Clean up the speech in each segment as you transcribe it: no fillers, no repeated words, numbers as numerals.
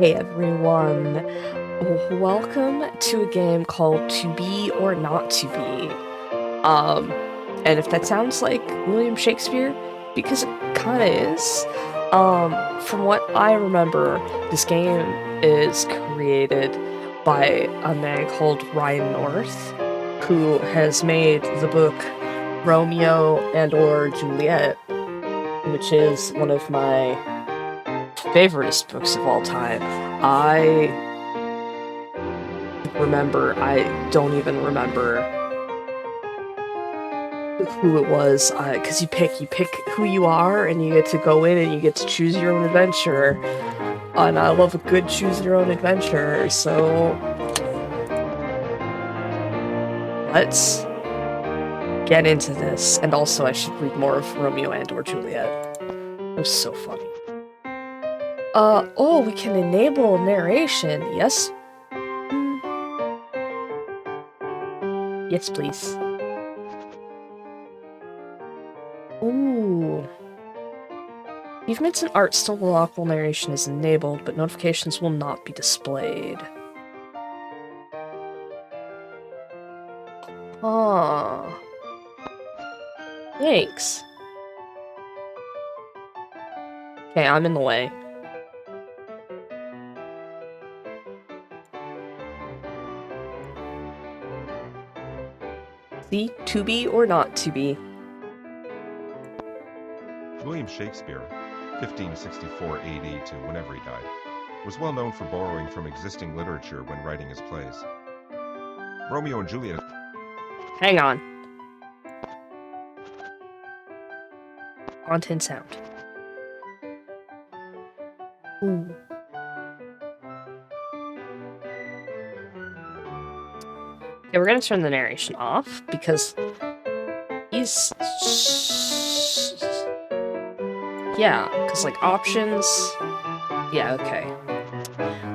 Hey everyone, welcome to a game called To Be or Not to Be. And if that sounds like William Shakespeare, because it kinda is, from what I remember, this game is created by a man called Ryan North, who has made the book Romeo and or Juliet, which is one of my favoriteest books of all time. I don't even remember who it was, because you pick who you are, and you get to go in and you get to choose your own adventure. And I love a good choose your own adventure, so let's get into this. And also, I should read more of Romeo and or Juliet. It was so funny. Oh, we can enable narration. Yes? Yes, please. Ooh. Achievements and art still lock while narration is enabled, but notifications will not be displayed. Huh. Thanks. Okay, I'm in the way. See? To be or not to be. William Shakespeare, 1564 AD to whenever he died, was well known for borrowing from existing literature when writing his plays. Romeo and Juliet. Hang on. Content sound. Ooh. Okay, we're gonna turn the narration off because he's. Yeah, because like options. Yeah, okay.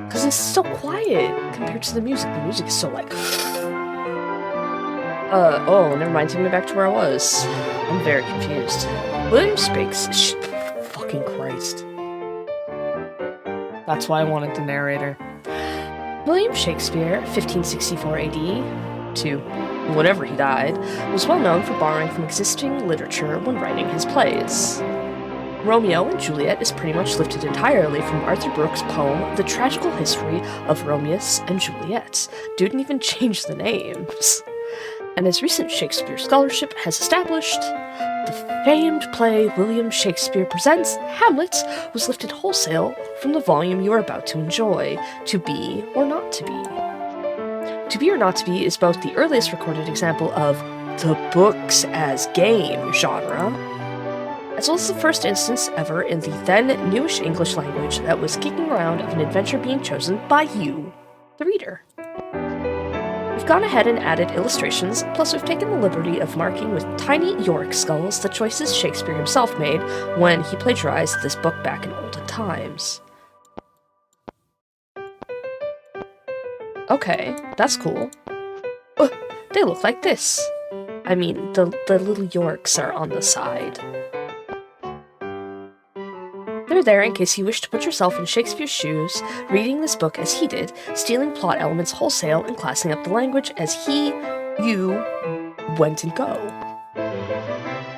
Because it's so quiet compared to the music. The music is so like. Oh, never mind. Taking me back to where I was. I'm very confused. William Shakespeare. Fucking Christ. That's why I wanted the narrator. William Shakespeare, 1564 AD to whenever he died, was well known for borrowing from existing literature when writing his plays. Romeo and Juliet is pretty much lifted entirely from Arthur Brooks' poem The Tragical History of Romeus and Juliet. Didn't even change the names. And as recent Shakespeare scholarship has established, the famed play William Shakespeare Presents Hamlet was lifted wholesale from the volume you are about to enjoy, To Be or Not to Be. To Be or Not to Be is both the earliest recorded example of the books as game genre, as well as the first instance ever in the then newish English language that was kicking around of an adventure being chosen by you, the reader. We've gone ahead and added illustrations, plus we've taken the liberty of marking with tiny York skulls the choices Shakespeare himself made when he plagiarized this book back in olden times. Okay, that's cool. They look like this. I mean, the little Yorks are on the side. They're there in case you wish to put yourself in Shakespeare's shoes, reading this book as he did, stealing plot elements wholesale and classing up the language as you went and go.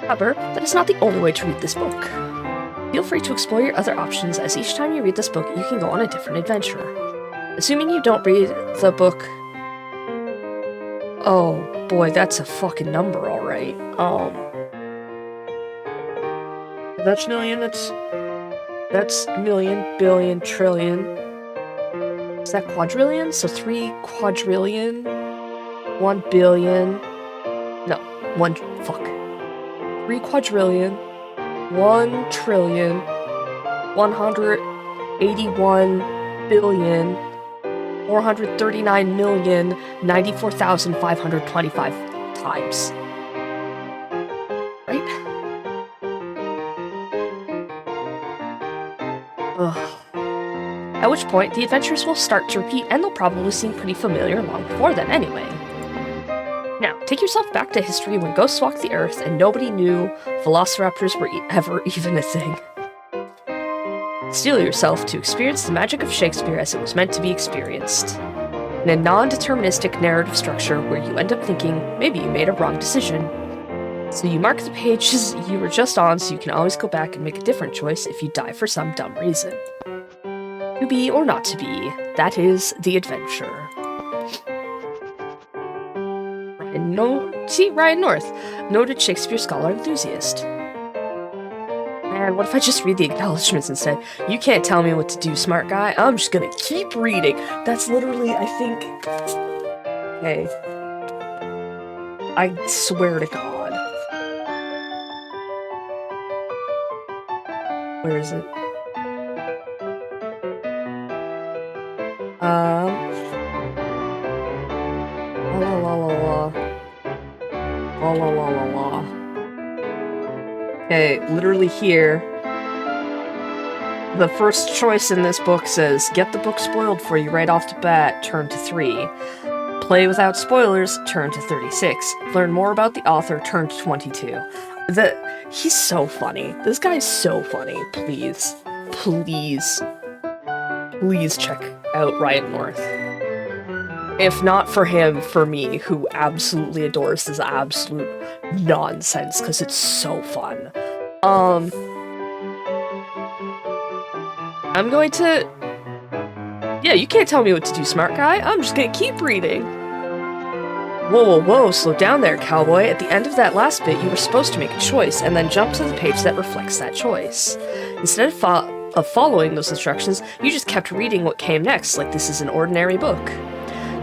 However, that is not the only way to read this book. Feel free to explore your other options, as each time you read this book, you can go on a different adventure. Assuming you don't read the book... Oh boy, that's a fucking number, alright. That's million, that's million, billion, trillion. Is that quadrillion? So 3 quadrillion, 1 billion. No, 3 quadrillion, 1 trillion, 181 billion, 439,094,525 times. Right? Ugh. At which point, the adventures will start to repeat, and they'll probably seem pretty familiar long before then anyway. Now, take yourself back to history when ghosts walked the earth and nobody knew velociraptors were ever even a thing. Steel yourself to experience the magic of Shakespeare as it was meant to be experienced. In a non-deterministic narrative structure where you end up thinking, maybe you made a wrong decision. So you mark the pages you were just on so you can always go back and make a different choice if you die for some dumb reason. To be or not to be, that is the adventure. Ryan North, noted Shakespeare scholar enthusiast. Man, what if I just read the acknowledgements instead? You can't tell me what to do, smart guy. I'm just gonna keep reading. That's literally, I think... Hey. I swear to God. Where is it? La la la la. La la la la la. Okay, literally here. The first choice in this book says, get the book spoiled for you right off the bat, turn to 3. Play without spoilers, turn to 36. Learn more about the author, turn to 22. He's so funny. This guy's so funny. Please. Please. Please check out Ryan North. If not for him, for me, who absolutely adores this absolute nonsense, because it's so fun. I'm going to... Yeah, you can't tell me what to do, smart guy. I'm just gonna keep reading. Whoa, whoa, whoa, slow down there, cowboy. At the end of that last bit, you were supposed to make a choice, and then jump to the page that reflects that choice. Instead of following those instructions, you just kept reading what came next, like this is an ordinary book.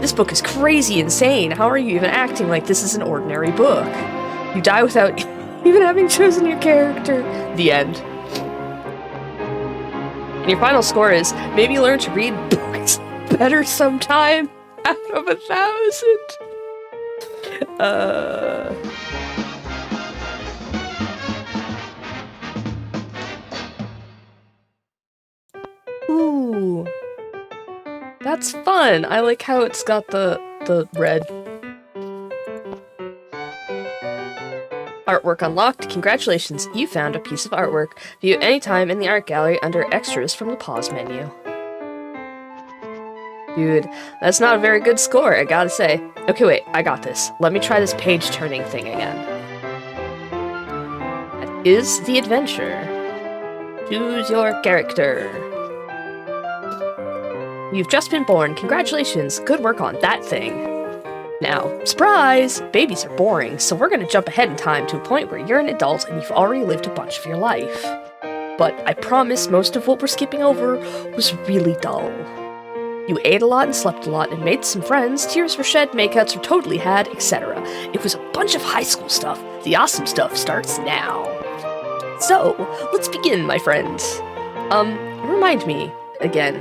This book is crazy insane. How are you even acting like this is an ordinary book? You die without even having chosen your character. The end. And your final score is, maybe learn to read books better sometime out of 1,000. Ooh. That's fun. I like how it's got the red. Artwork unlocked. Congratulations, you found a piece of artwork. View it anytime in the art gallery under extras from the pause menu. Dude, that's not a very good score, I gotta say. Okay, wait, I got this. Let me try this page-turning thing again. That is the adventure. Choose your character. You've just been born. Congratulations. Good work on that thing. Now, surprise! Babies are boring, so we're gonna jump ahead in time to a point where you're an adult and you've already lived a bunch of your life. But I promise most of what we're skipping over was really dull. You ate a lot and slept a lot and made some friends, tears were shed, makeouts were totally had, etc. It was a bunch of high school stuff. The awesome stuff starts now. So, let's begin, my friends. Remind me, again,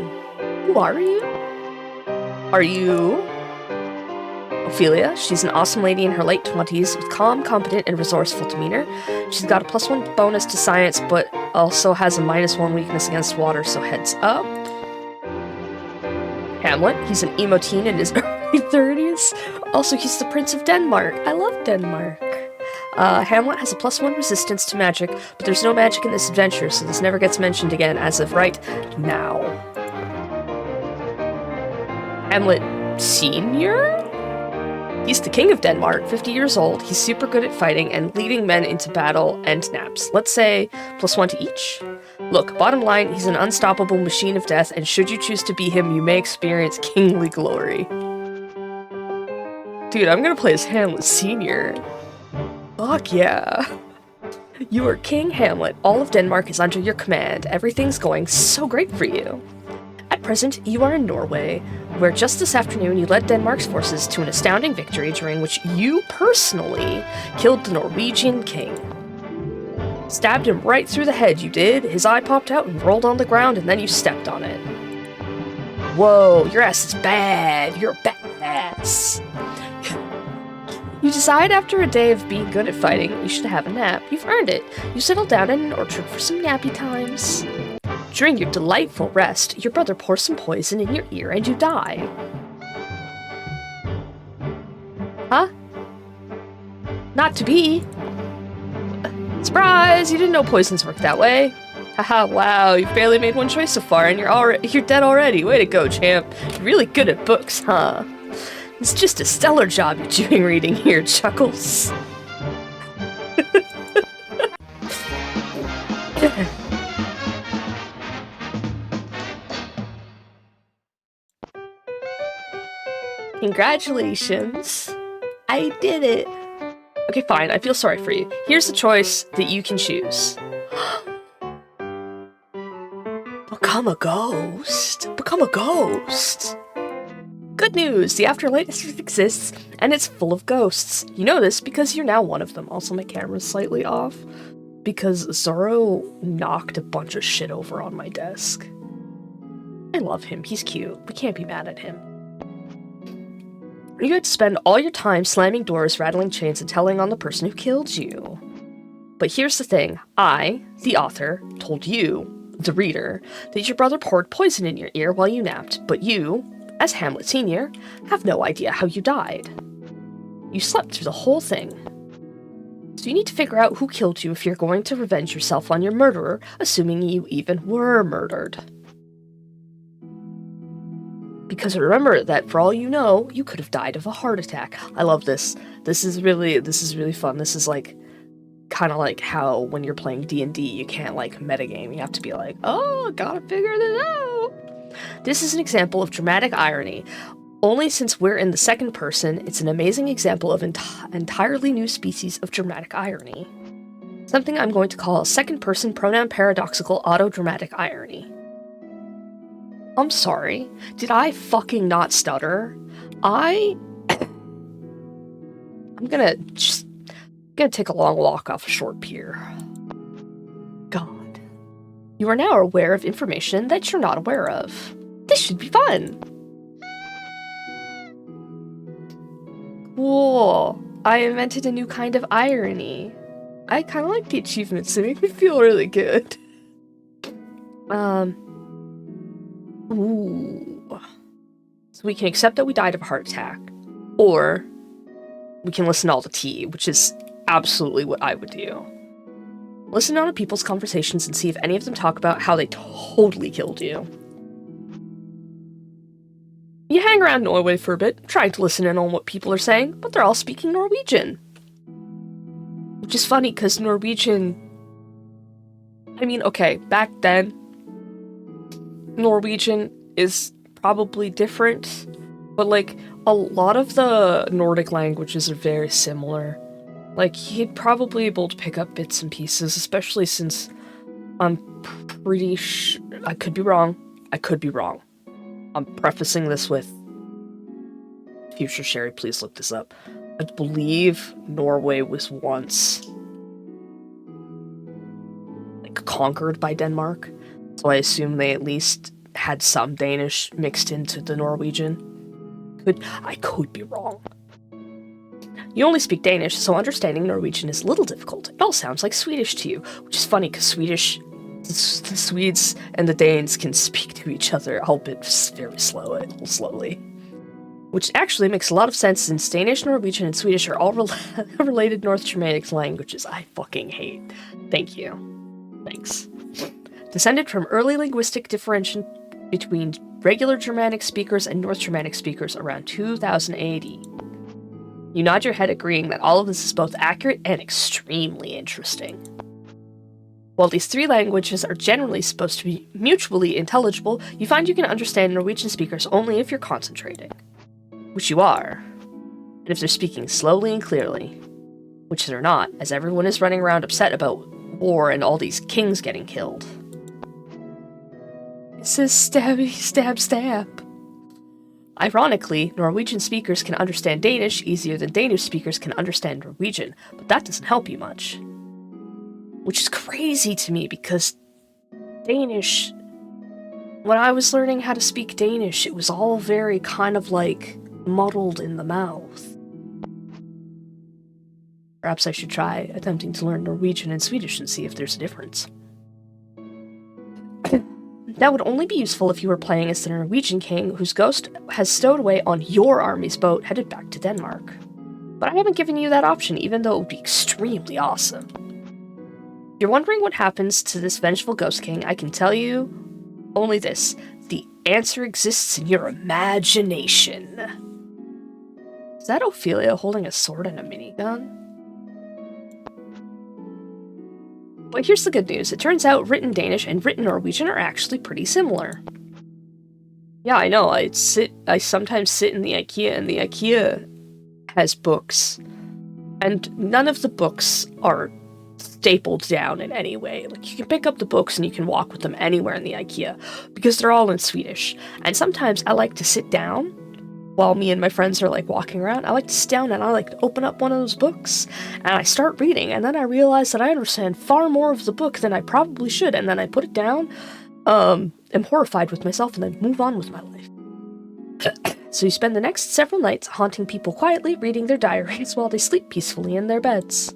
who are you? Are you... Ophelia? She's an awesome lady in her late 20s with calm, competent, and resourceful demeanor. She's got a +1 bonus to science, but also has a -1 weakness against water, so heads up. Hamlet? He's an emo teen in his early 30s. Also, he's the Prince of Denmark. I love Denmark. Hamlet has a +1 resistance to magic, but there's no magic in this adventure, so this never gets mentioned again as of right now. Hamlet Senior? He's the king of Denmark, 50 years old. He's super good at fighting and leading men into battle and naps. Let's say +1 to each. Look, bottom line, he's an unstoppable machine of death, and should you choose to be him, you may experience kingly glory. Dude, I'm gonna play as Hamlet Senior. Fuck yeah. You are King Hamlet. All of Denmark is under your command. Everything's going so great for you. At present, you are in Norway, where just this afternoon you led Denmark's forces to an astounding victory during which you personally killed the Norwegian king. Stabbed him right through the head, you did. His eye popped out and rolled on the ground, and then you stepped on it. Whoa, your ass is bad. You're a badass. You decide after a day of being good at fighting, you should have a nap. You've earned it. You settle down in an orchard for some nappy times. During your delightful rest, your brother pours some poison in your ear and you die. Huh? Not to be. Surprise! You didn't know poisons work that way. Haha, wow, you've barely made one choice so far and you're dead already. Way to go, champ. You're really good at books, huh? It's just a stellar job you're doing reading here, Chuckles. Congratulations. I did it. Okay, fine, I feel sorry for you. Here's the choice that you can choose. Become a ghost. Become a ghost. Good news, the afterlife exists, and it's full of ghosts. You know this because you're now one of them. Also, my camera's slightly off, because Zoro knocked a bunch of shit over on my desk. I love him, he's cute. We can't be mad at him. You had to spend all your time slamming doors, rattling chains, and telling on the person who killed you. But here's the thing. I, the author, told you, the reader, that your brother poured poison in your ear while you napped, but you, as Hamlet Sr., have no idea how you died. You slept through the whole thing. So you need to figure out who killed you if you're going to revenge yourself on your murderer, assuming you even were murdered. Because remember that for all you know, you could have died of a heart attack. I love this. This is really fun. This is like kind of like how when you're playing D&D, you can't like metagame. You have to be like, oh, gotta figure this out. This is an example of dramatic irony. Only since we're in the second person, it's an amazing example of entirely new species of dramatic irony. Something I'm going to call second person pronoun paradoxical autodramatic irony. I'm sorry. Did I fucking not stutter? I'm gonna take a long walk off a short pier. God. You are now aware of information that you're not aware of. This should be fun. Cool. I invented a new kind of irony. I kind of like the achievements. They make me feel really good. Ooh. So we can accept that we died of a heart attack, or we can listen to all the tea, which is absolutely what I would do. Listen to other people's conversations and see if any of them talk about how they totally killed you. You hang around Norway for a bit, trying to listen in on what people are saying, but they're all speaking Norwegian. Which is funny, because Norwegian... I mean, okay, back then, Norwegian is probably different, but like a lot of the Nordic languages are very similar. Like he'd probably be able to pick up bits and pieces, especially since I'm pretty sure I could be wrong. I'm prefacing this with Future Sherry, please look this up. I believe Norway was once like conquered by Denmark. So I assume they at least had some Danish mixed into the Norwegian. I could be wrong. You only speak Danish, so understanding Norwegian is a little difficult. It all sounds like Swedish to you, which is funny because the Swedes and the Danes can speak to each other, albeit very slowly. Which actually makes a lot of sense since Danish, Norwegian, and Swedish are all related North Germanic languages I fucking hate. Thank you. Thanks. Descended from early linguistic differentiation between regular Germanic speakers and North Germanic speakers around 2000 AD. You nod your head agreeing that all of this is both accurate and extremely interesting. While these three languages are generally supposed to be mutually intelligible, you find you can understand Norwegian speakers only if you're concentrating. Which you are. And if they're speaking slowly and clearly. Which they're not, as everyone is running around upset about war and all these kings getting killed. It says stabby, stab, stab. Ironically, Norwegian speakers can understand Danish easier than Danish speakers can understand Norwegian, but that doesn't help you much. Which is crazy to me, because Danish... When I was learning how to speak Danish, it was all very kind of like muddled in the mouth. Perhaps I should try attempting to learn Norwegian and Swedish and see if there's a difference. That would only be useful if you were playing as the Norwegian king whose ghost has stowed away on your army's boat headed back to Denmark. But I haven't given you that option, even though it would be extremely awesome. You're wondering what happens to this vengeful Ghost King. I can tell you only this. The answer exists in your imagination. Is that Ophelia holding a sword and a minigun? But here's the good news. It turns out written Danish and written Norwegian are actually pretty similar. Yeah, I know. I sometimes sit in the IKEA, and the IKEA has books. And none of the books are stapled down in any way. Like, you can pick up the books and you can walk with them anywhere in the IKEA, because they're all in Swedish. And sometimes I like to sit down while me and my friends are, like, walking around. I like to sit down and I like to open up one of those books, and I start reading, and then I realize that I understand far more of the book than I probably should, and then I put it down, am horrified with myself, and then move on with my life. So you spend the next several nights haunting people quietly, reading their diaries while they sleep peacefully in their beds.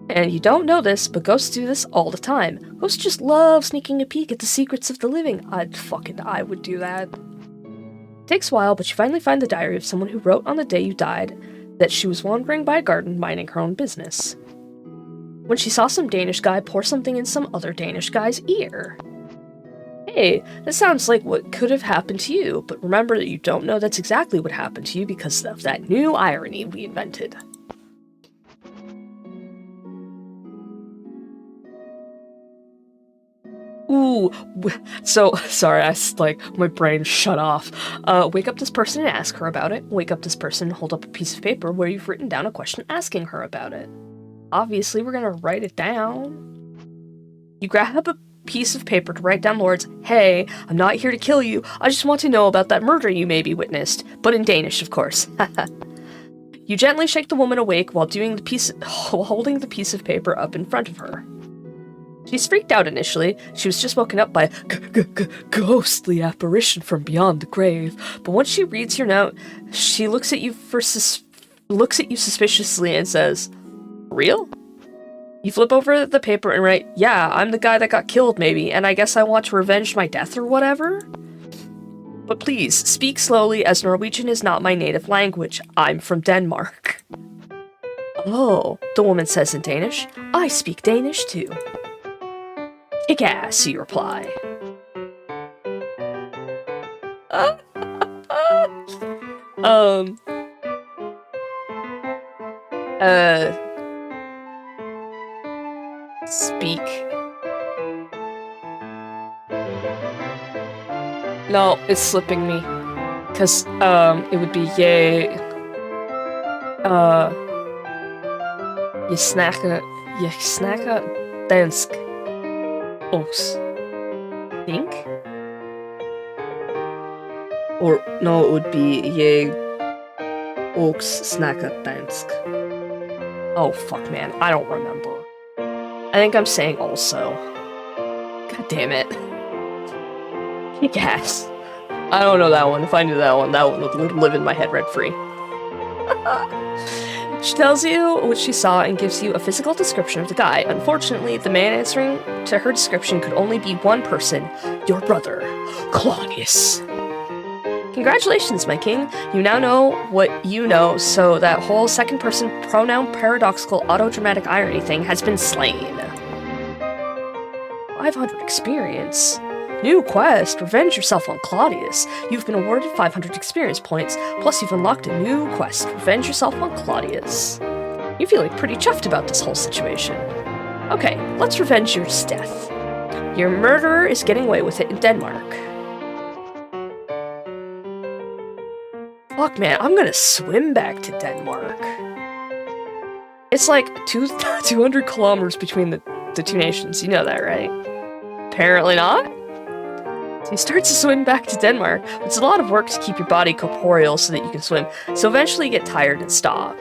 And you don't know this, but ghosts do this all the time. Ghosts just love sneaking a peek at the secrets of the living. I would do that. It takes a while, but you finally find the diary of someone who wrote on the day you died that she was wandering by a garden minding her own business, when she saw some Danish guy pour something in some other Danish guy's ear. Hey, that sounds like what could have happened to you, but remember that you don't know that's exactly what happened to you because of that new irony we invented. Ooh, so, sorry, my brain shut off. Wake up this person and ask her about it. Wake up this person and hold up a piece of paper where you've written down a question asking her about it. Obviously, we're gonna write it down. You grab a piece of paper to write down the words, "Hey, I'm not here to kill you, I just want to know about that murder you maybe witnessed," but in Danish, of course. You gently shake the woman awake while holding the piece of paper up in front of her. She's freaked out initially. She was just woken up by a ghostly apparition from beyond the grave. But once she reads your note, she looks at you suspiciously and says, "Real?" You flip over the paper and write, "Yeah, I'm the guy that got killed maybe, and I guess I want to revenge my death or whatever. But please, speak slowly as Norwegian is not my native language. I'm from Denmark." "Oh," the woman says in Danish. "I speak Danish too." "Kick-ass," you reply. Speak. No, it's slipping me. Cause, it would be je snakker dansk. Os. Think? Or, no, it would be je ox snakker dansk. Oh, fuck, man. I don't remember. I think I'm saying also. God damn it. Kick-ass. I don't know that one. If I knew that one would live in my head rent-free. She tells you what she saw and gives you a physical description of the guy. Unfortunately, the man answering to her description could only be one person, your brother, Claudius. Congratulations, my king. You now know what you know, so that whole second-person pronoun paradoxical autodramatic irony thing has been slain. 500 experience. New quest, revenge yourself on Claudius. You've been awarded 500 experience points, plus you've unlocked a new quest, revenge yourself on Claudius. You're feeling pretty chuffed about this whole situation. Okay, let's revenge your death. Your murderer is getting away with it in Denmark. Fuck, man, I'm gonna swim back to Denmark. It's like 200 kilometers between the two nations, you know that, right? Apparently not. So he starts to swim back to Denmark. It's a lot of work to keep your body corporeal so that you can swim, so eventually you get tired and stop.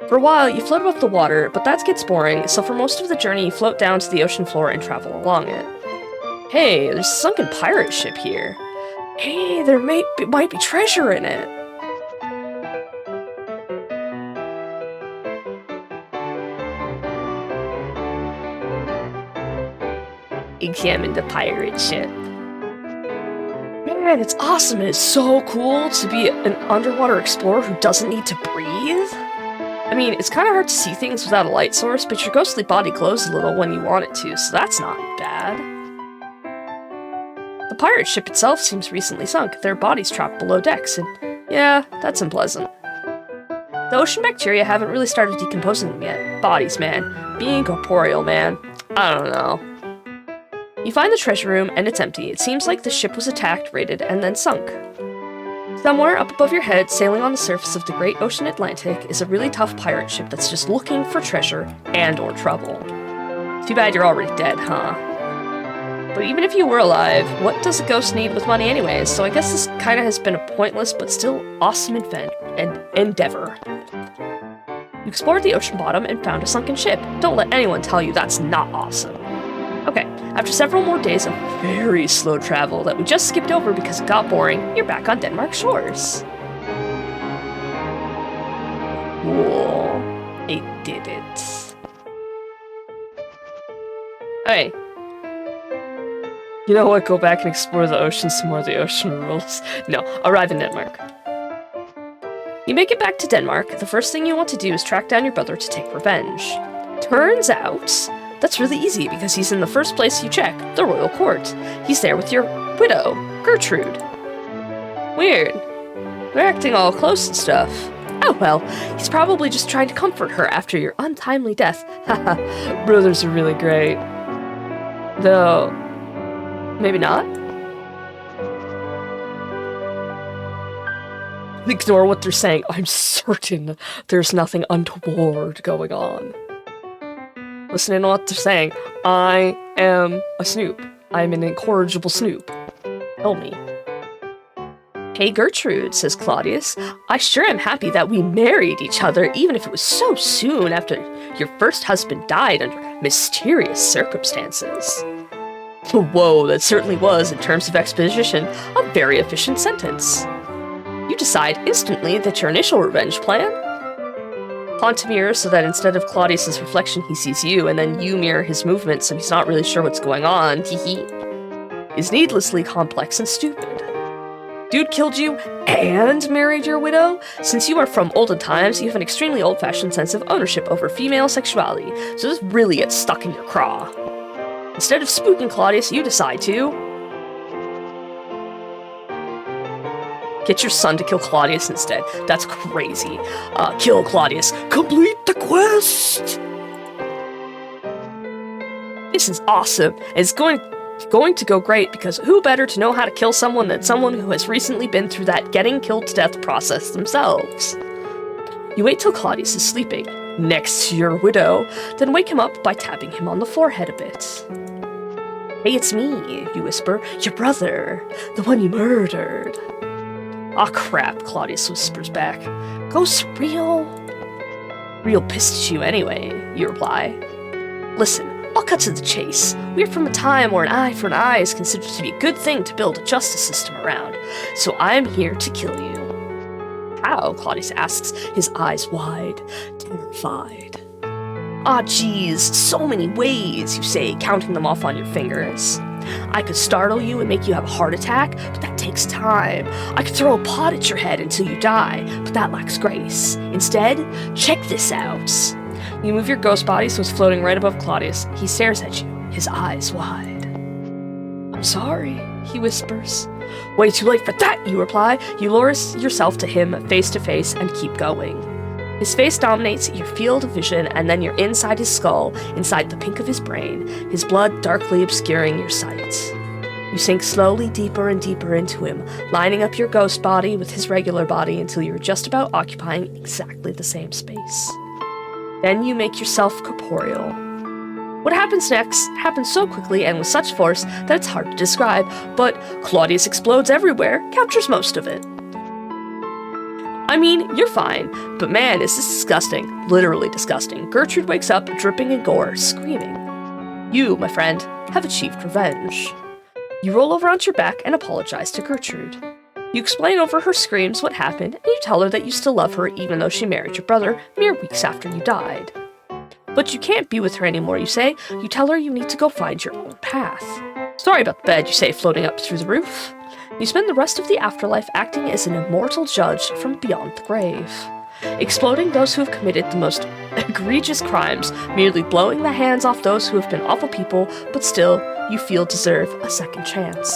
For a while, you float above the water, but that gets boring, so for most of the journey you float down to the ocean floor and travel along it. Hey, there's a sunken pirate ship here. Hey, there might be treasure in it. Examine the pirate ship. Man, it's awesome and it's so cool to be an underwater explorer who doesn't need to breathe. I mean, it's kind of hard to see things without a light source, but your ghostly body glows a little when you want it to, so that's not bad. The pirate ship itself seems recently sunk. Their bodies trapped below decks, and yeah, that's unpleasant. The ocean bacteria haven't really started decomposing them yet. Bodies, man. Being corporeal, man. I don't know. You find the treasure room, and it's empty. It seems like the ship was attacked, raided, and then sunk. Somewhere up above your head, sailing on the surface of the great ocean Atlantic, is a really tough pirate ship that's just looking for treasure and/or trouble. Too bad you're already dead, huh? But even if you were alive, what does a ghost need with money anyways? So I guess this kinda has been a pointless but still awesome endeavor. You explored the ocean bottom and found a sunken ship. Don't let anyone tell you that's not awesome. Okay, after several more days of very slow travel that we just skipped over because it got boring, you're back on Denmark shores. Whoa, it did it. Hey. You know what? Go back and explore the ocean some more. The ocean rules. No, arrive in Denmark. You make it back to Denmark. The first thing you want to do is track down your brother to take revenge. Turns out, that's really easy because he's in the first place you check, the royal court. He's there with your widow, Gertrude. Weird. They're acting all close and stuff. Oh well, he's probably just trying to comfort her after your untimely death. Haha, brothers are really great. Though, maybe not? Ignore what they're saying. I'm certain there's nothing untoward going on. Listen to what they're saying. I am a snoop. I'm an incorrigible snoop. Tell me. Hey Gertrude, says Claudius. I sure am happy that we married each other, even if it was so soon after your first husband died under mysterious circumstances. Whoa, that certainly was, in terms of exposition, a very efficient sentence. You decide instantly that your initial revenge plan? Pawn to mirror so that instead of Claudius's reflection he sees you, and then you mirror his movement so he's not really sure what's going on, hee, is needlessly complex and stupid. Dude killed you and married your widow? Since you are from olden times, you have an extremely old-fashioned sense of ownership over female sexuality, so this really gets stuck in your craw. Instead of spooking Claudius, you decide to get your son to kill Claudius instead. That's crazy. Kill Claudius. Complete the quest! This is awesome. It's going to go great because who better to know how to kill someone than someone who has recently been through that getting killed to death process themselves. You wait till Claudius is sleeping, next to your widow, then wake him up by tapping him on the forehead a bit. Hey, it's me, you whisper. Your brother. The one you murdered. Aw, crap, Claudius whispers back. Ghosts real pissed at you anyway, you reply. Listen, I'll cut to the chase. We're from a time where an eye for an eye is considered to be a good thing to build a justice system around, so I'm here to kill you. How? Claudius asks, his eyes wide, terrified. Ah, geez, so many ways, you say, counting them off on your fingers. I could startle you and make you have a heart attack, but that takes time. I could throw a pot at your head until you die, but that lacks grace. Instead, check this out. You move your ghost body so it's floating right above Claudius. He stares at you, his eyes wide. I'm sorry, he whispers. Way too late for that, you reply. You lower yourself to him face to face and keep going. His face dominates your field of vision, and then you're inside his skull, inside the pink of his brain, his blood darkly obscuring your sight. You sink slowly deeper and deeper into him, lining up your ghost body with his regular body until you're just about occupying exactly the same space. Then you make yourself corporeal. What happens next happens so quickly and with such force that it's hard to describe, but Claudius explodes everywhere, captures most of it. I mean, you're fine, but man, is this disgusting. Literally disgusting. Gertrude wakes up, dripping in gore, screaming. You, my friend, have achieved revenge. You roll over onto your back and apologize to Gertrude. You explain over her screams what happened, and you tell her that you still love her even though she married your brother mere weeks after you died. But you can't be with her anymore, you say. You tell her you need to go find your own path. Sorry about the bed, you say, floating up through the roof. You spend the rest of the afterlife acting as an immortal judge from beyond the grave. exploding those who have committed the most egregious crimes, merely blowing the hands off those who have been awful people, but still, you feel deserve a second chance.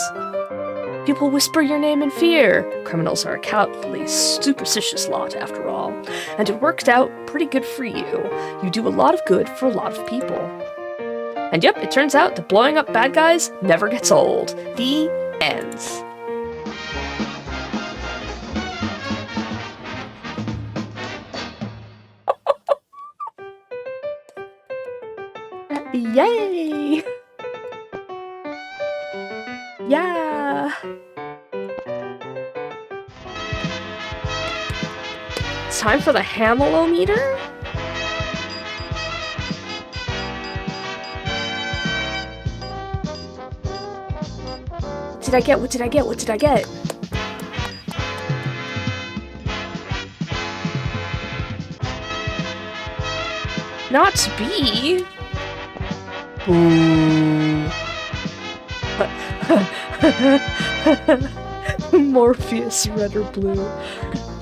People whisper your name in fear. Criminals are a cowardly, superstitious lot, after all. And it worked out pretty good for you. You do a lot of good for a lot of people. And yep, it turns out that blowing up bad guys never gets old. The end. Yay! Yeah! It's time for the Hamilometer? What did I get? What did I get? What did I get? Not B. Ooh. Morpheus, red or blue.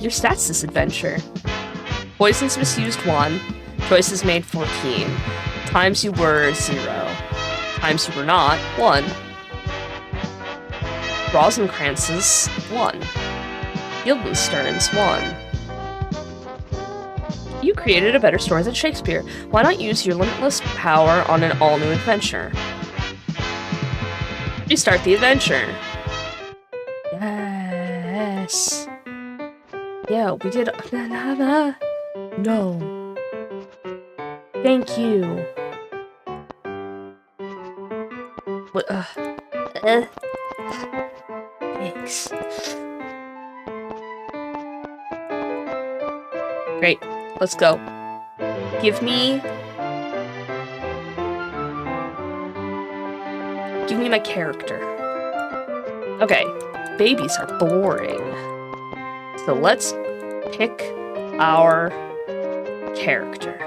Your stats this adventure. Poisons misused 1. Choices made 14. Times you were 0. Times you were not 1. Rosencrantzes 1. Guildensterns 1. You created a better story than Shakespeare. Why not use your limitless power on an all-new adventure? Restart the adventure. Yes. Yeah, we did. No. Thank you. What? Thanks. Great. Let's go. Give me my character. Okay, babies are boring. So let's pick our character.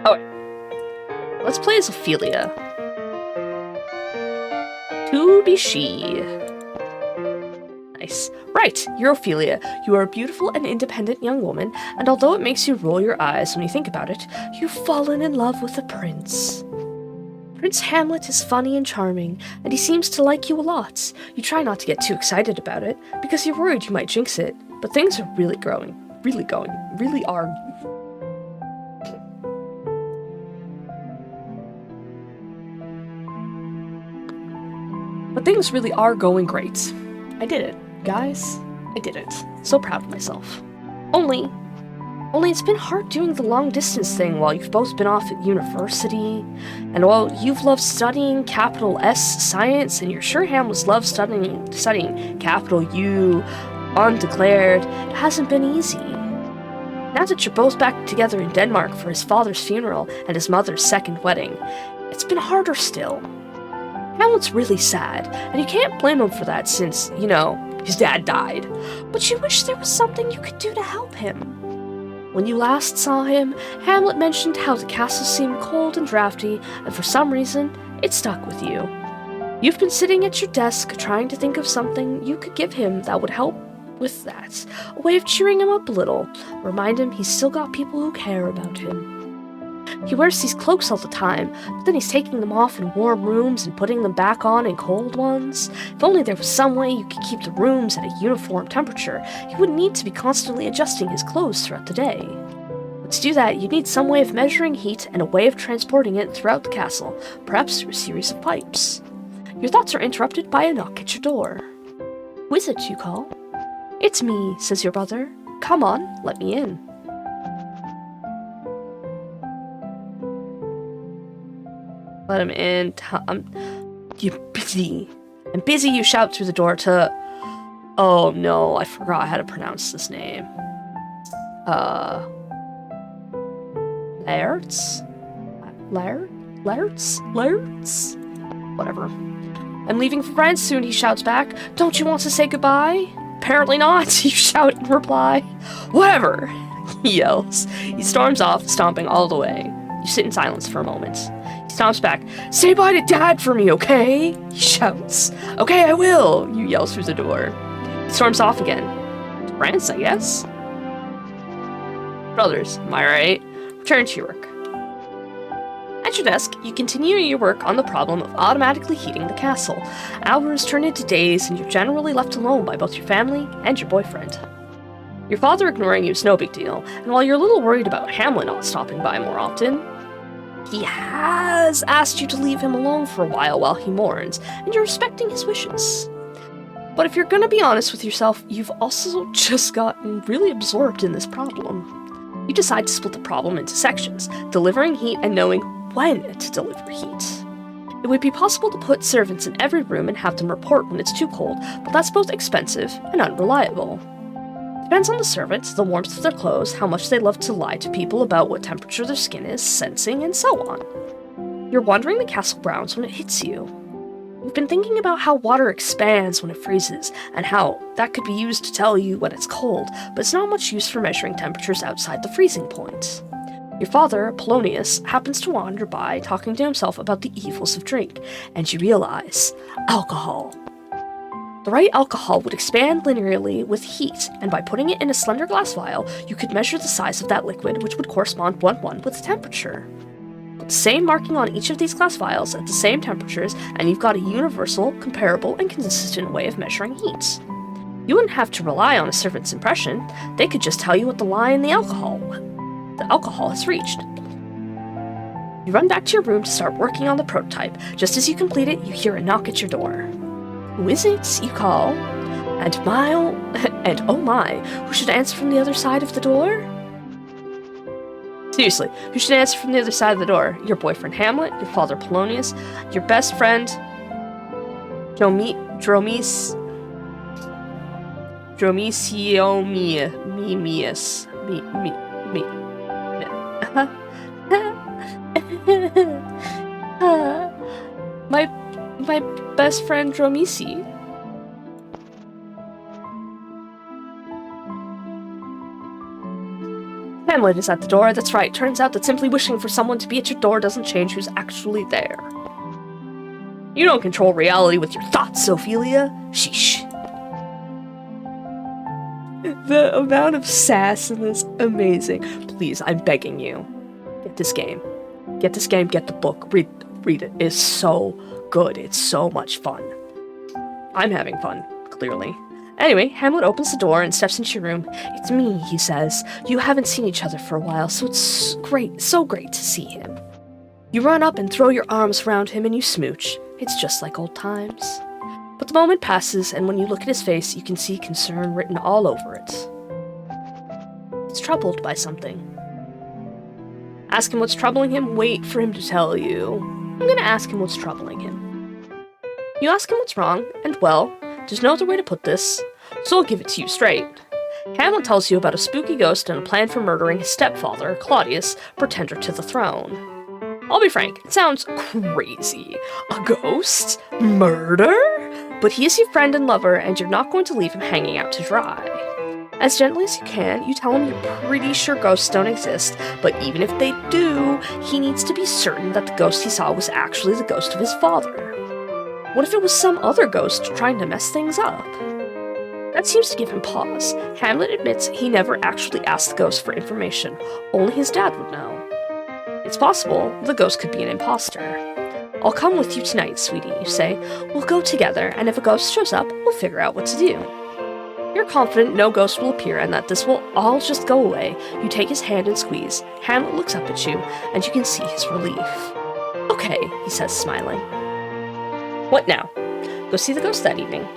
Okay, let's play as Ophelia. To be she. Nice. Right, you're Ophelia. You are a beautiful and independent young woman, and although it makes you roll your eyes when you think about it, you've fallen in love with a prince. Prince Hamlet is funny and charming, and he seems to like you a lot. You try not to get too excited about it, because you're worried you might jinx it, but things are really are. But things really are going great. I did it. Guys, I did it. So proud of myself. Only it's been hard doing the long-distance thing while you've both been off at university, and while you've loved studying capital S science, and you're sure Hamlet loves studying capital U undeclared, it hasn't been easy. Now that you're both back together in Denmark for his father's funeral and his mother's second wedding, it's been harder still. Hamlet's really sad, and you can't blame him for that since, you know, his dad died. But you wish there was something you could do to help him. When you last saw him, Hamlet mentioned how the castle seemed cold and drafty, and for some reason, it stuck with you. You've been sitting at your desk trying to think of something you could give him that would help with that. A way of cheering him up a little. Remind him he's still got people who care about him. He wears these cloaks all the time, but then he's taking them off in warm rooms and putting them back on in cold ones. If only there was some way you could keep the rooms at a uniform temperature, he wouldn't need to be constantly adjusting his clothes throughout the day. But to do that, you'd need some way of measuring heat and a way of transporting it throughout the castle, perhaps through a series of pipes. Your thoughts are interrupted by a knock at your door. Who is it, you call? It's me, says your brother. Come on, let me in. Let him in. You're busy. I'm busy, you shout through the door to... Oh no, I forgot how to pronounce this name. Laerts? Laerts? Whatever. I'm leaving for France soon, he shouts back. Don't you want to say goodbye? Apparently not, you shout in reply. Whatever, he yells. He storms off, stomping all the way. You sit in silence for a moment. He stomps back. Say bye to Dad for me, okay? He shouts. Okay, I will, you yell through the door. He storms off again. To France, I guess? Brothers, am I right? Return to your work. At your desk, you continue your work on the problem of automatically heating the castle. Hours turn into days, and you're generally left alone by both your family and your boyfriend. Your father ignoring you is no big deal, and while you're a little worried about Hamlet not stopping by more often, he has asked you to leave him alone for a while he mourns, and you're respecting his wishes. But if you're gonna be honest with yourself, you've also just gotten really absorbed in this problem. You decide to split the problem into sections, delivering heat and knowing when to deliver heat. It would be possible to put servants in every room and have them report when it's too cold, but that's both expensive and unreliable. Depends on the servants, the warmth of their clothes, how much they love to lie to people about what temperature their skin is, sensing, and so on. You're wandering the castle grounds when it hits you. You've been thinking about how water expands when it freezes, and how that could be used to tell you when it's cold, but it's not much use for measuring temperatures outside the freezing point. Your father, Polonius, happens to wander by talking to himself about the evils of drink, and you realize, alcohol. The right alcohol would expand linearly with heat, and by putting it in a slender glass vial, you could measure the size of that liquid, which would correspond 1-1 with the temperature. Put the same marking on each of these glass vials at the same temperatures, and you've got a universal, comparable, and consistent way of measuring heat. You wouldn't have to rely on a servant's impression. They could just tell you what the line the alcohol has reached. You run back to your room to start working on the prototype. Just as you complete it, you hear a knock at your door. Who is it? You call. And oh my, who should answer from the other side of the door? Seriously, who should answer from the other side of the door? Your boyfriend Hamlet, your father Polonius, your best friend Dromisius. My best friend Dromisi. Hamlet is at the door, that's right. Turns out that simply wishing for someone to be at your door doesn't change who's actually there. You don't control reality with your thoughts, Ophelia. Sheesh. The amount of sass in this, amazing. Please, I'm begging you. Get this game. Get this game, get the book, read it. It's so good, it's so much fun. I'm having fun, clearly. Anyway, Hamlet opens the door and steps into your room. It's me, he says. You haven't seen each other for a while, so it's great, so great to see him. You run up and throw your arms around him and you smooch. It's just like old times. But the moment passes, and when you look at his face, you can see concern written all over it. He's troubled by something. Ask him what's troubling him, wait for him to tell you. I'm gonna ask him what's troubling him. You ask him what's wrong, and well, there's no other way to put this, so I'll give it to you straight. Hamlet tells you about a spooky ghost and a plan for murdering his stepfather, Claudius, pretender to the throne. I'll be frank, it sounds crazy. A ghost? Murder? But he is your friend and lover, and you're not going to leave him hanging out to dry. As gently as you can, you tell him you're pretty sure ghosts don't exist, but even if they do, he needs to be certain that the ghost he saw was actually the ghost of his father. What if it was some other ghost trying to mess things up? That seems to give him pause. Hamlet admits he never actually asked the ghost for information. Only his dad would know. It's possible the ghost could be an imposter. I'll come with you tonight, sweetie, you say. We'll go together, and if a ghost shows up, we'll figure out what to do. You're confident no ghost will appear and that this will all just go away. You take his hand and squeeze. Hamlet looks up at you, and you can see his relief. Okay, he says, smiling. What now? Go see the ghost that evening.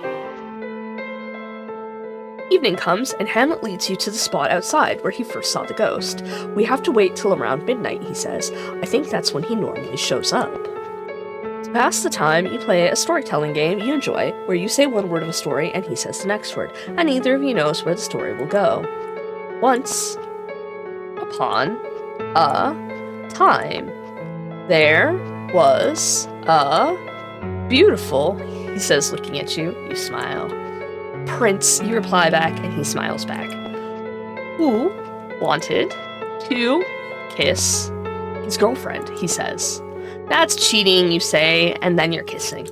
Evening comes, and Hamlet leads you to the spot outside where he first saw the ghost. We have to wait till around midnight, he says. I think that's when he normally shows up. To pass the time, you play a storytelling game you enjoy, where you say one word of a story and he says the next word, and neither of you knows where the story will go. Once upon a time, there was a beautiful, he says, looking at you. You smile. Prince, you reply back, and he smiles back. Who wanted to kiss his girlfriend, he says. That's cheating, you say, and then you're kissing.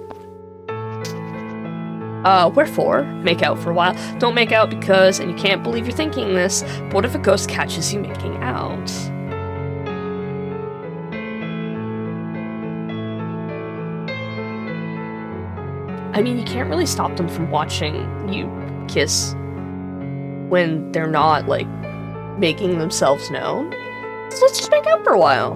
Wherefore, make out for a while. Don't make out because, and you can't believe you're thinking this, but what if a ghost catches you making out? I mean, you can't really stop them from watching you kiss when they're not, like, making themselves known. So let's just make out for a while.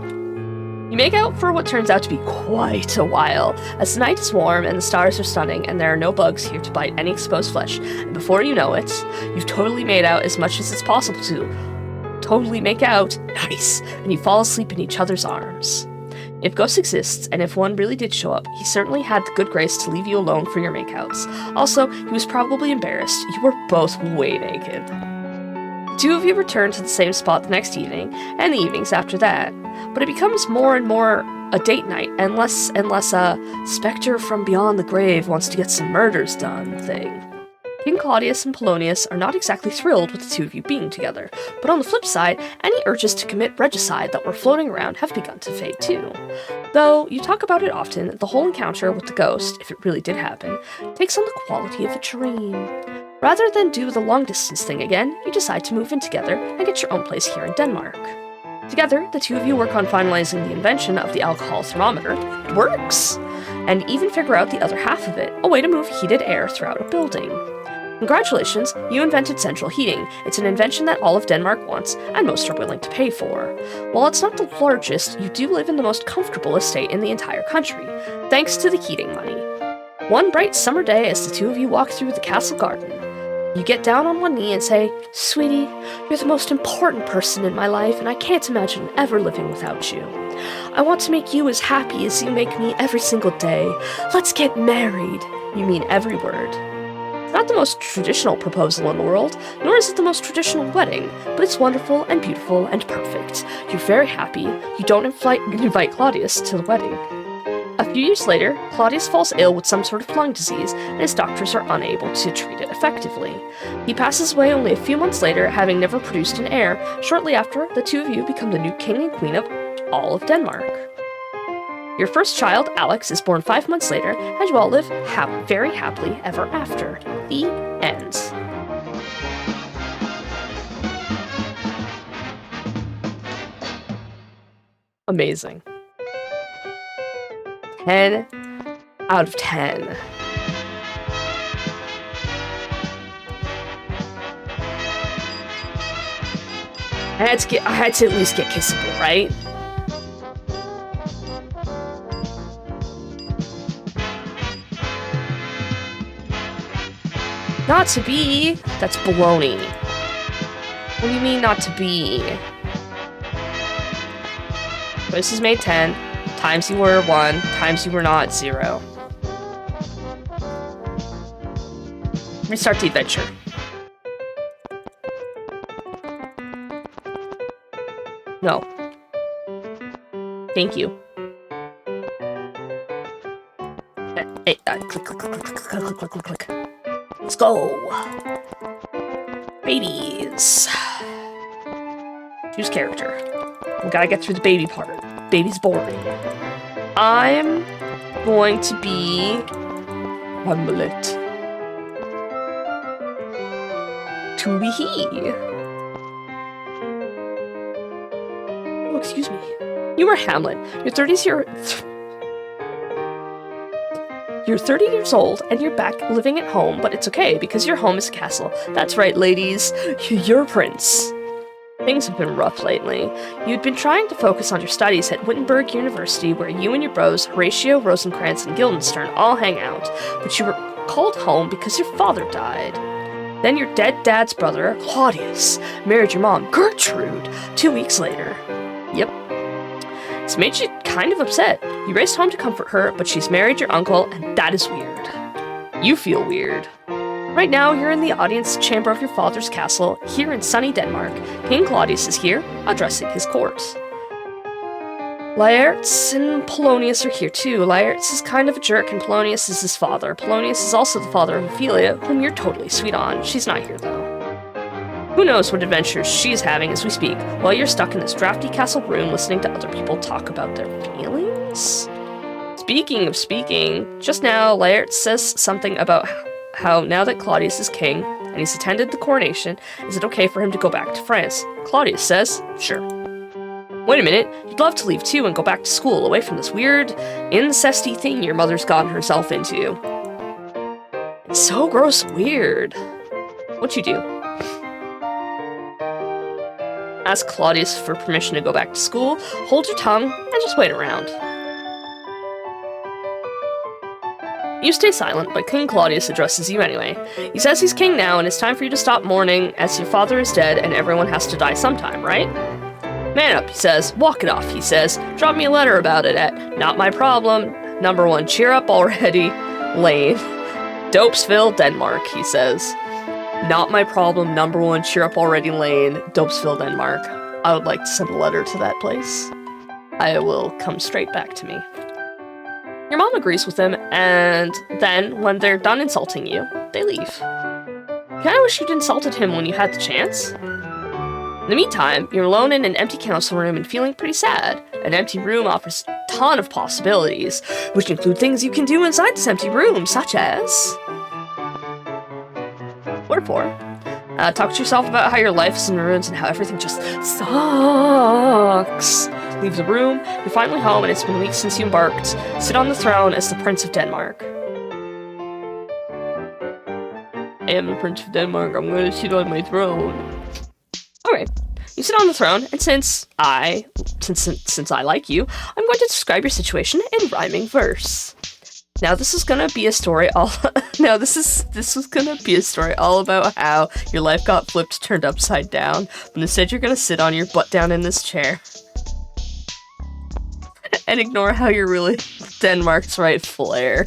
You make out for what turns out to be quite a while, as the night is warm and the stars are stunning and there are no bugs here to bite any exposed flesh, and before you know it, you've totally made out as much as it's possible to. Totally make out, nice, and you fall asleep in each other's arms. If ghosts exist, and if one really did show up, he certainly had the good grace to leave you alone for your makeouts. Also, he was probably embarrassed. You were both way naked. The two of you return to the same spot the next evening, and the evenings after that. But it becomes more and more a date night, and less a specter from beyond the grave wants to get some murders done thing. King Claudius and Polonius are not exactly thrilled with the two of you being together, but on the flip side, any urges to commit regicide that were floating around have begun to fade too. Though you talk about it often, the whole encounter with the ghost, if it really did happen, takes on the quality of a dream. Rather than do the long-distance thing again, you decide to move in together and get your own place here in Denmark. Together, the two of you work on finalizing the invention of the alcohol thermometer. It works! And even figure out the other half of it, a way to move heated air throughout a building. Congratulations, you invented central heating. It's an invention that all of Denmark wants, and most are willing to pay for. While it's not the largest, you do live in the most comfortable estate in the entire country, thanks to the heating money. One bright summer day, as the two of you walk through the castle garden, you get down on one knee and say, "Sweetie, you're the most important person in my life, and I can't imagine ever living without you. I want to make you as happy as you make me every single day. Let's get married." You mean every word. It's not the most traditional proposal in the world, nor is it the most traditional wedding, but it's wonderful and beautiful and perfect. You're very happy. You don't invite Claudius to the wedding. A few years later, Claudius falls ill with some sort of lung disease, and his doctors are unable to treat it effectively. He passes away only a few months later, having never produced an heir. Shortly after, the two of you become the new king and queen of all of Denmark. Your first child, Alex, is born 5 months later, and you all live very happily ever after. The end. Amazing. 10 out of 10. I had to at least get kissable, right? Not to be? That's baloney. What do you mean not to be? This is made 10. Times you were 1, times you were not 0. Restart the adventure. No. Thank you. Hey, click. Let's go. Babies. Choose character. We gotta get through the baby part. Baby's boring. I'm going to be Hamlet. To be he. Oh, excuse me. You are Hamlet. You're 30 years old, and you're back living at home, but it's okay, because your home is a castle. That's right, ladies. You're a prince. Things have been rough lately. You'd been trying to focus on your studies at Wittenberg University, where you and your bros, Horatio, Rosencrantz, and Guildenstern all hang out, but you were called home because your father died. Then your dead dad's brother, Claudius, married your mom, Gertrude, 2 weeks later. Yep. It's made you kind of upset. You raced home to comfort her, but she's married your uncle, and that is weird. You feel weird. Right now, you're in the audience chamber of your father's castle, here in sunny Denmark. King Claudius is here, addressing his court. Laertes and Polonius are here too. Laertes is kind of a jerk, and Polonius is his father. Polonius is also the father of Ophelia, whom you're totally sweet on. She's not here, though. Who knows what adventures she's having as we speak, while you're stuck in this drafty castle room listening to other people talk about their feelings? Speaking of speaking, just now, Laertes says something about how now that Claudius is king, and he's attended the coronation, is it okay for him to go back to France? Claudius says, sure. Wait a minute, you'd love to leave too and go back to school, away from this weird, incesty thing your mother's gotten herself into. It's so gross and weird. What'd you do? Ask Claudius for permission to go back to school, hold your tongue, and just wait around. You stay silent, but King Claudius addresses you anyway. He says he's king now, and it's time for you to stop mourning, as your father is dead, and everyone has to die sometime, right? Man up, he says. Walk it off, he says. Drop me a letter about it at Not My Problem, number 1, Cheer Up Already, Lane, Dopesville, Denmark, he says. Not My Problem, number 1, Cheer Up Already, Lane, Dopesville, Denmark. I would like to send a letter to that place. I will come straight back to me. Your mom agrees with him, and then, when they're done insulting you, they leave. You kinda wish you'd insulted him when you had the chance. In the meantime, you're alone in an empty council room and feeling pretty sad. An empty room offers a ton of possibilities, which include things you can do inside this empty room, such as... Wherefore, talk to yourself about how your life is in ruins and how everything just sucks. Leave the room, you're finally home and it's been weeks since you embarked. Sit on the throne as the Prince of Denmark. I am the Prince of Denmark, I'm gonna sit on my throne. Alright, you sit on the throne, and since I like you, I'm going to describe your situation in rhyming verse. Now this is gonna be a story all about how your life got flipped, turned upside down, but instead you're gonna sit on your butt down in this chair. And ignore how you're really Denmark's rightful heir.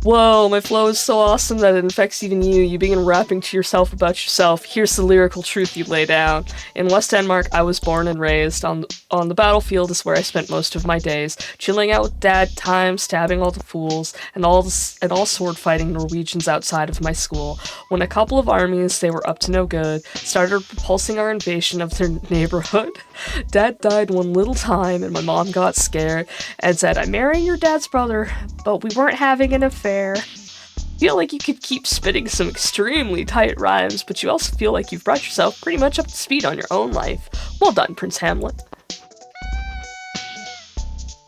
Whoa, my flow is so awesome that it infects even you. You begin rapping to yourself about yourself. Here's the lyrical truth you lay down. In West Denmark, I was born and raised. On the battlefield is where I spent most of my days. Chilling out with dad time, stabbing all the fools, and all sword-fighting Norwegians outside of my school. When a couple of armies, they were up to no good, started repulsing our invasion of their neighborhood. Dad died one little time, and my mom got scared and said, I'm marrying your dad's brother, but we weren't having an affair. Feel like you could keep spitting some extremely tight rhymes, but you also feel like you've brought yourself pretty much up to speed on your own life. Well done, Prince Hamlet.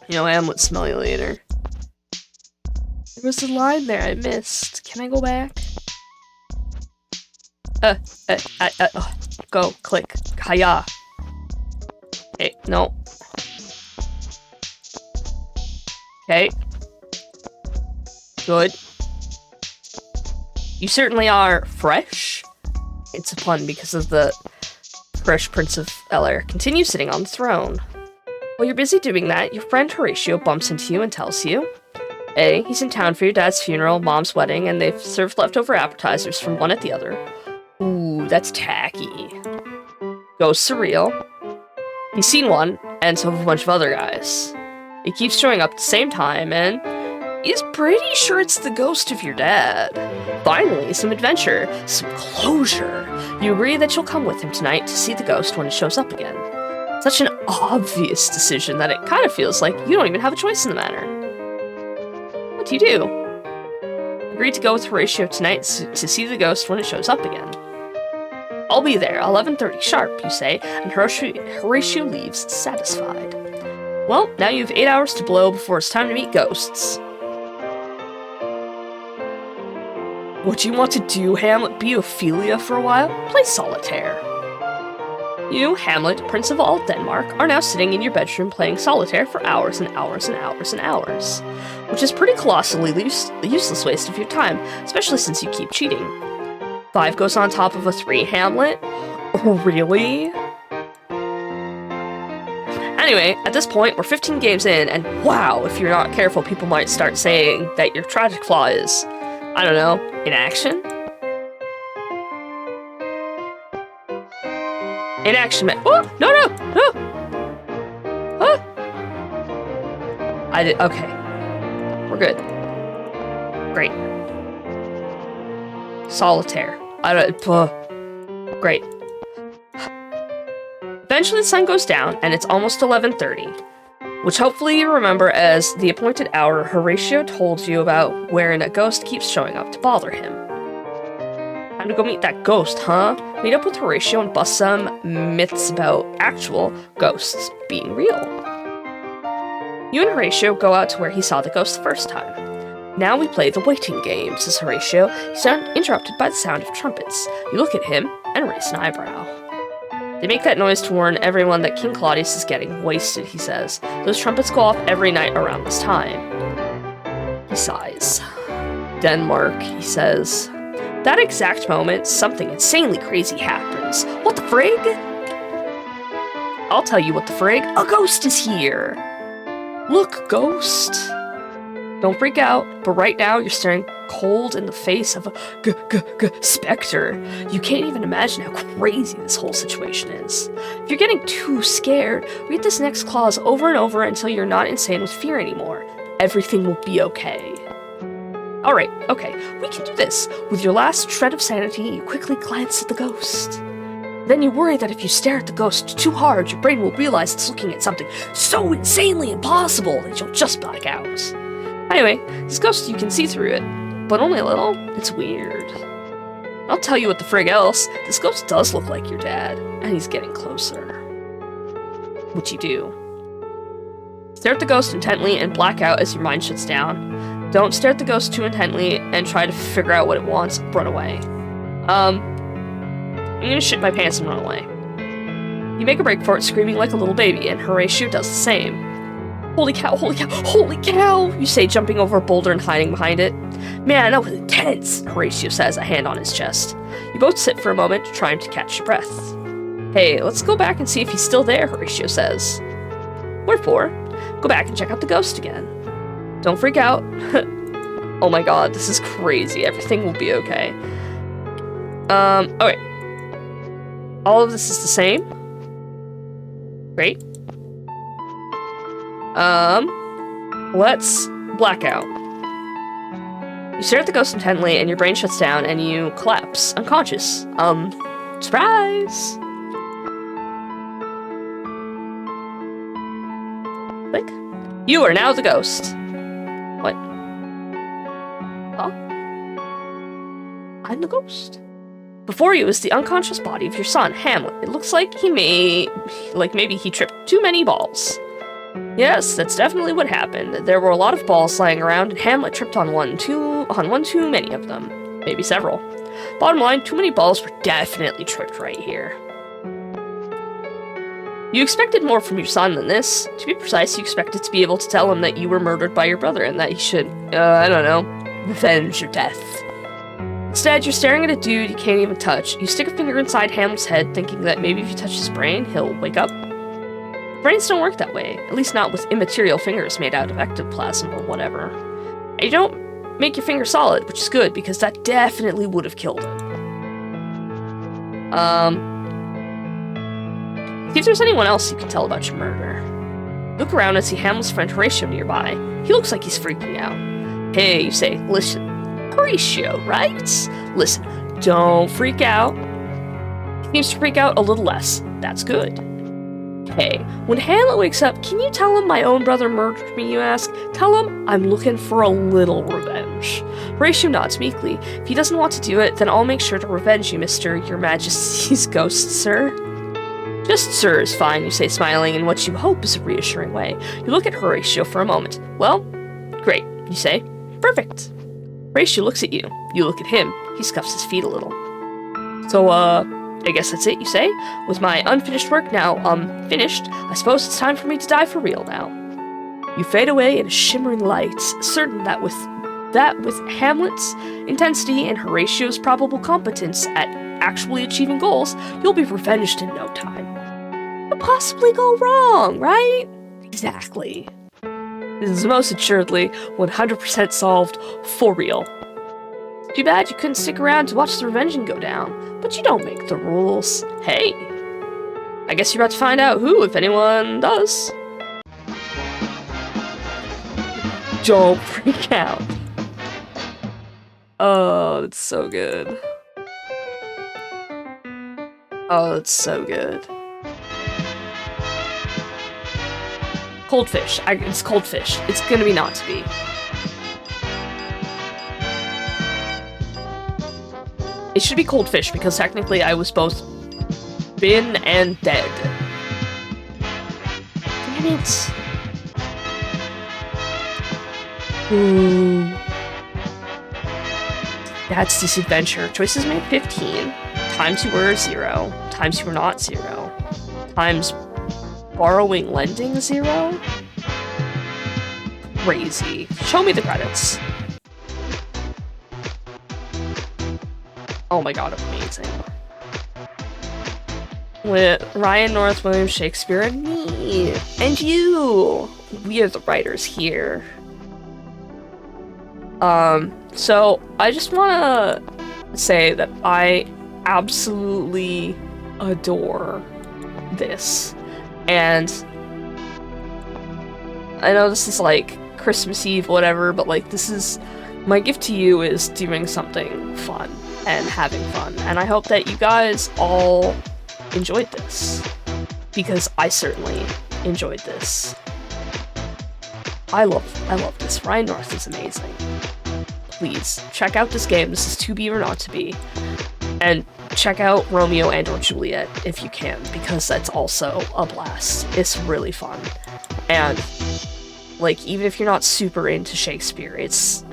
You know, Hamlet, smell you later. There was a line there I missed. Can I go back? Go, click. Hiya. Okay, no. Okay. Good. You certainly are fresh. It's a pun because of the fresh Prince of Bel-Air. Continue sitting on the throne. While you're busy doing that, your friend Horatio bumps into you and tells you, A, he's in town for your dad's funeral, mom's wedding, and they've served leftover appetizers from one at the other. Ooh, that's tacky. Ghosts are real. He's seen one, and so have a bunch of other guys. He keeps showing up at the same time, and he's pretty sure it's the ghost of your dad. Finally, some adventure, some closure. You agree that you'll come with him tonight to see the ghost when it shows up again. Such an obvious decision that it kind of feels like you don't even have a choice in the matter. What do you do? Agree to go with Horatio tonight to see the ghost when it shows up again. I'll be there, 11:30 sharp, you say, and Horatio leaves satisfied. Well, now you have 8 hours to blow before it's time to meet ghosts. What do you want to do, Hamlet? Be Ophelia for a while? Play solitaire. You, Hamlet, Prince of all Denmark, are now sitting in your bedroom playing solitaire for hours and hours and hours and hours, which is pretty colossally useless waste of your time, especially since you keep cheating. 5 goes on top of a 3, Hamlet? Oh, really? Anyway, at this point, we're 15 games in, and wow, if you're not careful, people might start saying that your tragic flaw is, I don't know, inaction? Inaction meant, oh, no! Oh! I did, okay. We're good. Great. Solitaire. Great. Eventually the sun goes down, and it's almost 11:30. which hopefully you remember as the appointed hour Horatio told you about wherein a ghost keeps showing up to bother him. Time to go meet that ghost, huh? Meet up with Horatio and bust some myths about actual ghosts being real. You and Horatio go out to where he saw the ghost the first time. Now we play the waiting game, says Horatio, interrupted by the sound of trumpets. You look at him and raise an eyebrow. They make that noise to warn everyone that King Claudius is getting wasted, he says. Those trumpets go off every night around this time. He sighs. Denmark, he says. That exact moment, something insanely crazy happens. What the frig? I'll tell you what the frig. A ghost is here! Look, ghost! Don't freak out, but right now you're staring cold in the face of a specter. You can't even imagine how crazy this whole situation is. If you're getting too scared, read this next clause over and over until you're not insane with fear anymore. Everything will be okay. Alright, okay, we can do this. With your last shred of sanity, you quickly glance at the ghost. Then you worry that if you stare at the ghost too hard, your brain will realize it's looking at something so insanely impossible that you'll just black out. Anyway, this ghost, you can see through it, but only a little. It's weird. I'll tell you what the frig else, this ghost does look like your dad, and he's getting closer. Which you do. Stare at the ghost intently and black out as your mind shuts down. Don't stare at the ghost too intently and try to figure out what it wants. Run away. I'm gonna shit my pants and run away. You make a break for it, screaming like a little baby, and Horatio does the same. Holy cow, holy cow, holy cow, you say, jumping over a boulder and hiding behind it. Man, that was intense, Horatio says, a hand on his chest. You both sit for a moment, trying to catch your breath. Hey, let's go back and see if he's still there, Horatio says. What for? Go back and check out the ghost again. Don't freak out. Oh my god, this is crazy. Everything will be okay. Okay. All of this is the same. Great. Let's black out. You stare at the ghost intently and your brain shuts down and you collapse, unconscious. Surprise! Click. You are now the ghost. What? Huh? I'm the ghost. Before you is the unconscious body of your son, Hamlet. It looks like maybe he tripped too many balls. Yes, that's definitely what happened. There were a lot of balls lying around, and Hamlet tripped on one too many of them. Maybe several. Bottom line, too many balls were definitely tripped right here. You expected more from your son than this. To be precise, you expected to be able to tell him that you were murdered by your brother and that he should, revenge your death. Instead, you're staring at a dude you can't even touch. You stick a finger inside Hamlet's head, thinking that maybe if you touch his brain, he'll wake up. Brains don't work that way, at least not with immaterial fingers made out of ectoplasm or whatever. And you don't make your finger solid, which is good, because that definitely would have killed him. See if there's anyone else you can tell about your murder. Look around and see Hamlet's friend Horatio nearby. He looks like he's freaking out. Hey, you say, listen, Horatio, right? Listen, don't freak out. He seems to freak out a little less. That's good. Hey, when Hamlet wakes up, can you tell him my own brother murdered me, you ask? Tell him I'm looking for a little revenge. Horatio nods meekly. If he doesn't want to do it, then I'll make sure to revenge you, Mr. Your Majesty's Ghost, sir. Just sir is fine, you say, smiling in what you hope is a reassuring way. You look at Horatio for a moment. Well, great, you say. Perfect. Horatio looks at you. You look at him. He scuffs his feet a little. So, I guess that's it, you say? With my unfinished work now, finished, I suppose it's time for me to die for real now. You fade away in a shimmering light, certain that with Hamlet's intensity and Horatio's probable competence at actually achieving goals, you'll be revenged in no time. What could possibly go wrong, right? Exactly. This is most assuredly 100% solved for real. Too bad you couldn't stick around to watch the revenging go down, but you don't make the rules. Hey, I guess you're about to find out who, if anyone, does. Don't freak out. Oh, it's so good. Oh, it's so good. Cold fish. It's cold fish. It's gonna be not to be. It should be cold fish because technically I was both been and dead. Damn it. Ooh. That's disadventure. Choices made 15. Times you were 0. Times you were not 0. Times borrowing, lending 0. Crazy. Show me the credits. Oh my god, amazing. With Ryan North, William Shakespeare, and me. And you. We are the writers here. So I just wanna say that I absolutely adore this. And I know this is like Christmas Eve, whatever, but like this is my gift to you is doing something fun and having fun. And I hope that you guys all enjoyed this because I certainly enjoyed this. I love this. Ryan North is amazing. Please check out this game. This is To Be or Not to Be. And check out Romeo and or Juliet if you can, because that's also a blast. It's really fun. And like, even if you're not super into Shakespeare, it's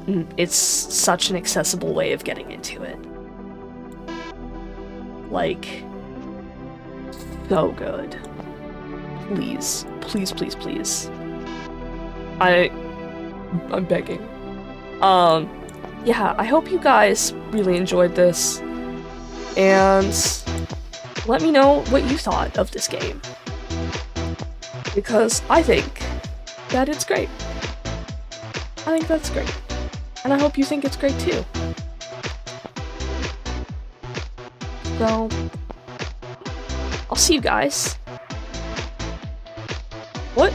such an accessible way of getting into it. Like, so good. Please, please, please, please. I'm begging. Yeah, I hope you guys really enjoyed this, and let me know what you thought of this game, because I think that it's great. I think that's great, and I hope you think it's great too. So, I'll see you guys. What?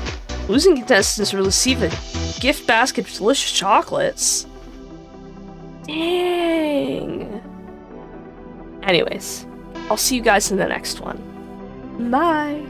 Losing contestants will receive a gift basket of delicious chocolates. Dang. Anyways, I'll see you guys in the next one. Bye.